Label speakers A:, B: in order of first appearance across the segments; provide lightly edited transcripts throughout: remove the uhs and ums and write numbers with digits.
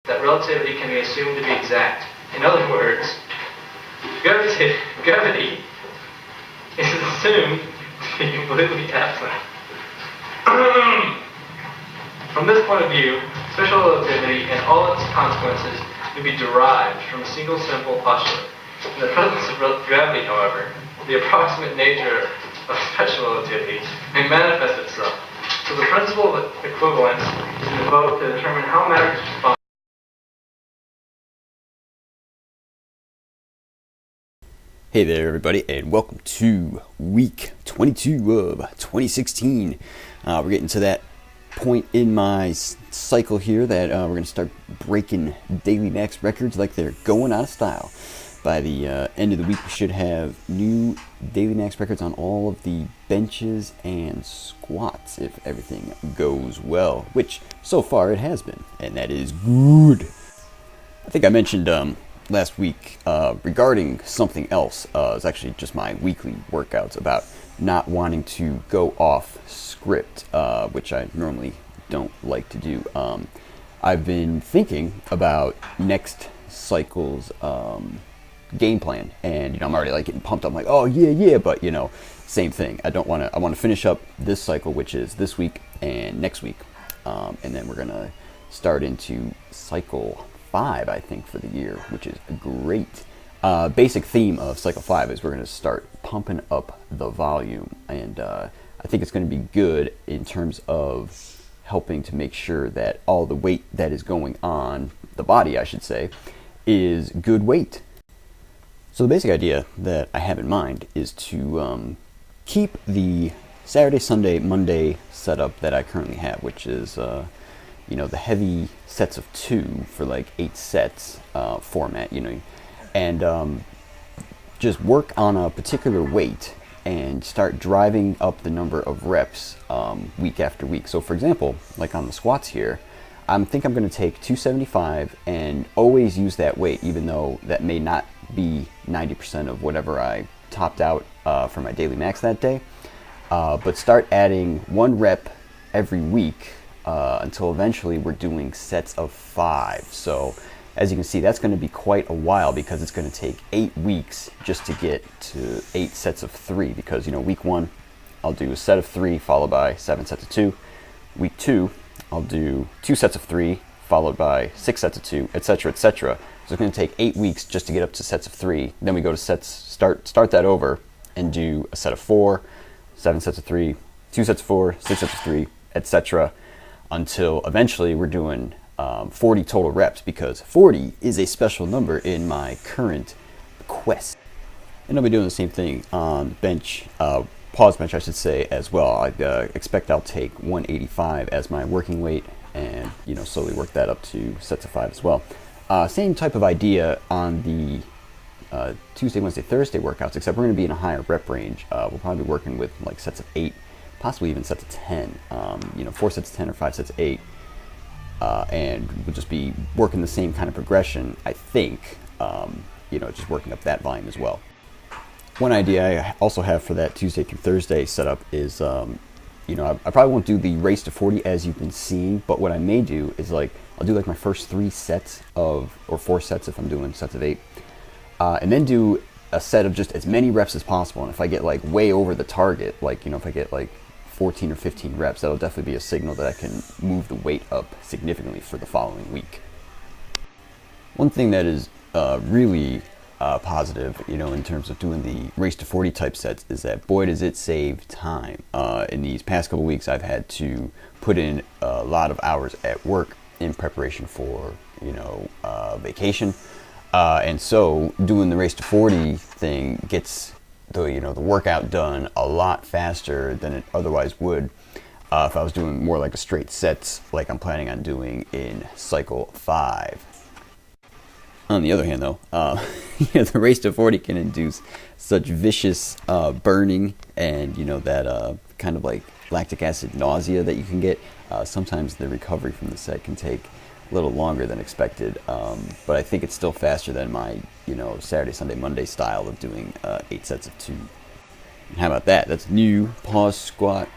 A: that relativity can be assumed to be exact. In other words, gravity is assumed to be completely absent. From this point of view, special relativity and all its consequences may be derived from a single simple postulate. In the presence of gravity, however, the approximate nature of special relativity may manifest itself. So the principle of equivalence is invoked to determine how matter responds.
B: Hey there everybody, and welcome to week 22 of 2016. We're getting to that point in my cycle here that we're going to start breaking daily max records like they're going out of style. By the end of the week, we should have new daily max records on all of the benches and squats if everything goes well, which so far it has been, and that is good. I think I mentioned last week regarding something else. It's actually just my weekly workouts about not wanting to go off script, which I normally don't like to do. I've been thinking about next cycle's game plan, and I'm already like getting pumped up. I'm like, oh yeah, but same thing. I want to finish up this cycle, which is this week and next week, and then we're gonna start into cycle 5, I think, for the year, which is great. Basic theme of cycle 5 is we're going to start pumping up the volume, and I think it's going to be good in terms of helping to make sure that all the weight that is going on the body, I should say, is good weight. So the basic idea that I have in mind is to keep the Saturday, Sunday, Monday setup that I currently have, which is the heavy sets of 2 for like 8 sets format, and just work on a particular weight and start driving up the number of reps week after week. So for example, like on the squats here, I think I'm going to take 275 and always use that weight, even though that may not be 90% of whatever I topped out for my daily max that day, but start adding 1 rep every week until eventually we're doing sets of 5. So as you can see, that's going to be quite a while because it's going to take 8 weeks just to get to 8 sets of 3, because week 1 I'll do a set of 3 followed by 7 sets of 2. Week 2 I'll do 2 sets of 3 followed by 6 sets of 2, etc., etc. So it's going to take 8 weeks just to get up to sets of 3. Then we go to sets, start that over and do a set of 4, 7 sets of 3, 2 sets of 4, 6 sets of 3, etc., until eventually we're doing 40 total reps, because 40 is a special number in my current quest. And I'll be doing the same thing on bench, pause bench I should say, as well. I expect I'll take 185 as my working weight and slowly work that up to sets of 5 as well. Same type of idea on the Tuesday, Wednesday, Thursday workouts, except we're going to be in a higher rep range. We'll probably be working with like sets of 8, possibly even sets of 10, 4 sets of 10 or 5 sets of 8, and we'll just be working the same kind of progression, I think, just working up that volume as well. One idea I also have for that Tuesday through Thursday setup is, I probably won't do the race to 40 as you've been seeing, but what I may do is I'll do like my first 3 sets or 4 sets if I'm doing sets of 8, and then do a set of just as many reps as possible. And if I get like way over the target, if I get like 14 or 15 reps, that'll definitely be a signal that I can move the weight up significantly for the following week. One thing that is really positive, in terms of doing the race to 40 type sets, is that boy does it save time. In these past couple weeks, I've had to put in a lot of hours at work in preparation for vacation, and so doing the race to 40 thing gets the workout done a lot faster than it otherwise would if I was doing more like a straight sets like I'm planning on doing in cycle 5. On the other hand, though, the race to 40 can induce such vicious burning and that kind of like lactic acid nausea that you can get. Sometimes the recovery from the set can take a little longer than expected, but I think it's still faster than my Saturday, Sunday, Monday style of doing 8 sets of 2. And how about that? That's new pause squat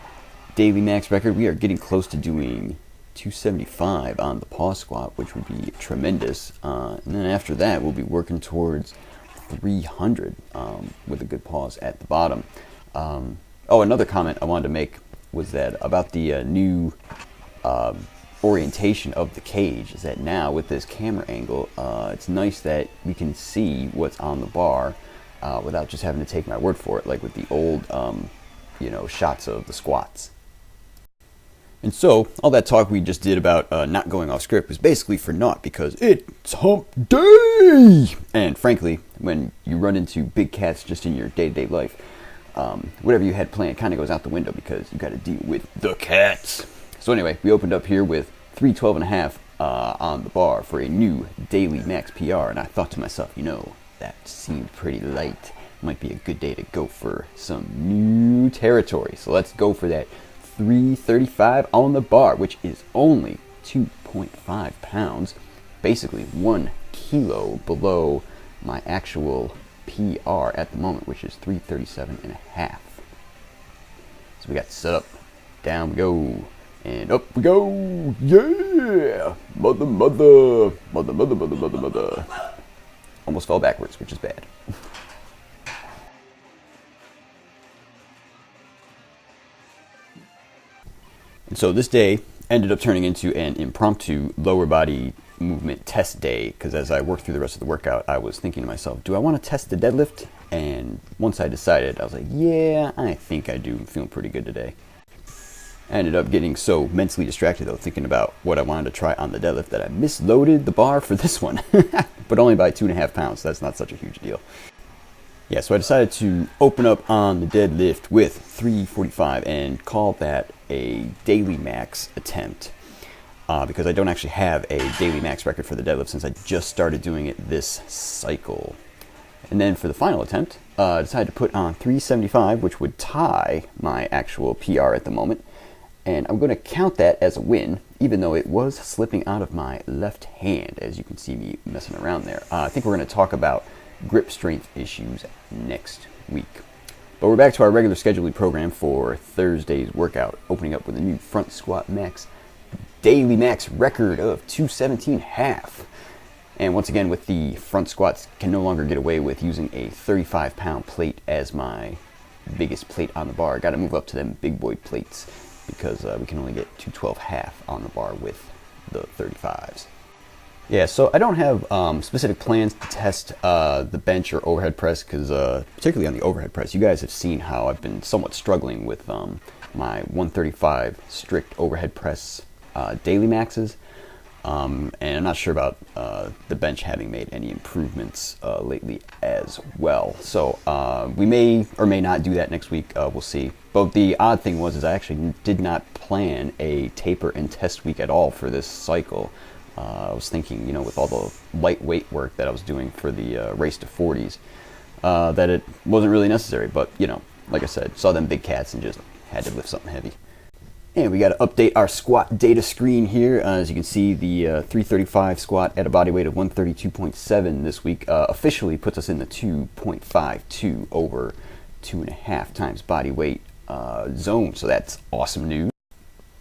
B: daily max record. We are getting close to doing 275 on the pause squat, which would be tremendous. And then after that, we'll be working towards 300 with a good pause at the bottom. Another comment I wanted to make was that about the new orientation of the cage is that now with this camera angle, it's nice that we can see what's on the bar without just having to take my word for it, like with the old shots of the squats. And so all that talk we just did about not going off script was basically for naught, because it's hump day. And frankly, when you run into big cats just in your day-to-day life, whatever you had planned kind of goes out the window because you got to deal with the cats. So anyway, we opened up here with 312.5 on the bar for a new daily max PR, and I thought to myself, that seemed pretty light. Might be a good day to go for some new territory. So let's go for that 335 on the bar, which is only 2.5 pounds, basically 1 kilo below my actual PR at the moment, which is 337.5. So we got set up, down we go, and up we go. Yeah, mother. Almost fell backwards, which is bad. And so this day ended up turning into an impromptu lower body movement test day, because as I worked through the rest of the workout, I was thinking to myself, do I want to test the deadlift? And once I decided, I was like, yeah, I think I do. I'm feeling pretty good today. I ended up getting so mentally distracted, though, thinking about what I wanted to try on the deadlift, that I misloaded the bar for this one, but only by 2.5 pounds. So that's not such a huge deal. Yeah, so I decided to open up on the deadlift with 345 and call that a daily max attempt, because I don't actually have a daily max record for the deadlift since I just started doing it this cycle. And then for the final attempt, I decided to put on 375, which would tie my actual PR at the moment. And I'm going to count that as a win, even though it was slipping out of my left hand, as you can see me messing around there. I think we're going to talk about grip strength issues next week. But we're back to our regular scheduled program for Thursday's workout, opening up with a new front squat max daily max record of 217.5. And once again, with the front squats, can no longer get away with using a 35-pound plate as my biggest plate on the bar. Got to move up to them big boy plates, because we can only get 212.5 on the bar with the 35s. Yeah, so I don't have specific plans to test the bench or overhead press, because particularly on the overhead press, you guys have seen how I've been somewhat struggling with my 135 strict overhead press daily maxes. And I'm not sure about the bench having made any improvements lately as well. So we may or may not do that next week. We'll see. But the odd thing was I actually did not plan a taper and test week at all for this cycle. I was thinking, with all the lightweight work that I was doing for the race to 40s, that it wasn't really necessary. But, like I said, saw them big cats and just had to lift something heavy. And we got to update our squat data screen here. As you can see, the 335 squat at a body weight of 132.7 this week officially puts us in the 2.52 over 2.5 times body weight zone. So that's awesome news.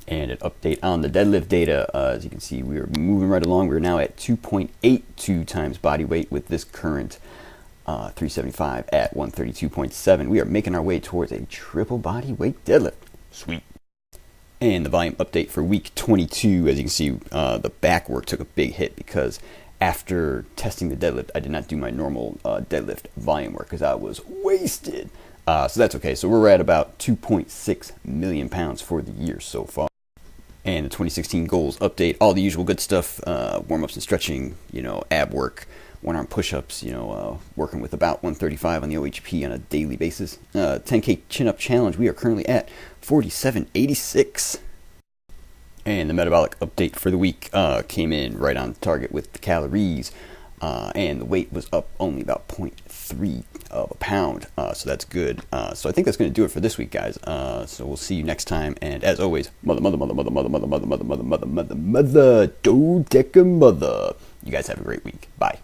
B: And an update on the deadlift data. As you can see, we are moving right along. We're now at 2.82 times body weight with this current 375 at 132.7. We are making our way towards a triple body weight deadlift. Sweet. And the volume update for week 22, as you can see, the back work took a big hit because after testing the deadlift, I did not do my normal deadlift volume work because I was wasted. So that's okay. So we're at about 2.6 million pounds for the year so far. And the 2016 goals update, all the usual good stuff, warm-ups and stretching, ab work, one-arm push-ups, working with about 135 on the OHP on a daily basis. 10K chin-up challenge, we are currently at 47.86. And the metabolic update for the week came in right on target with the calories, and the weight was up only about 0.3 of a pound, so that's good. So I think that's going to do it for this week, guys. So we'll see you next time, and as always, mother, dodeca mother. You guys have a great week. Bye.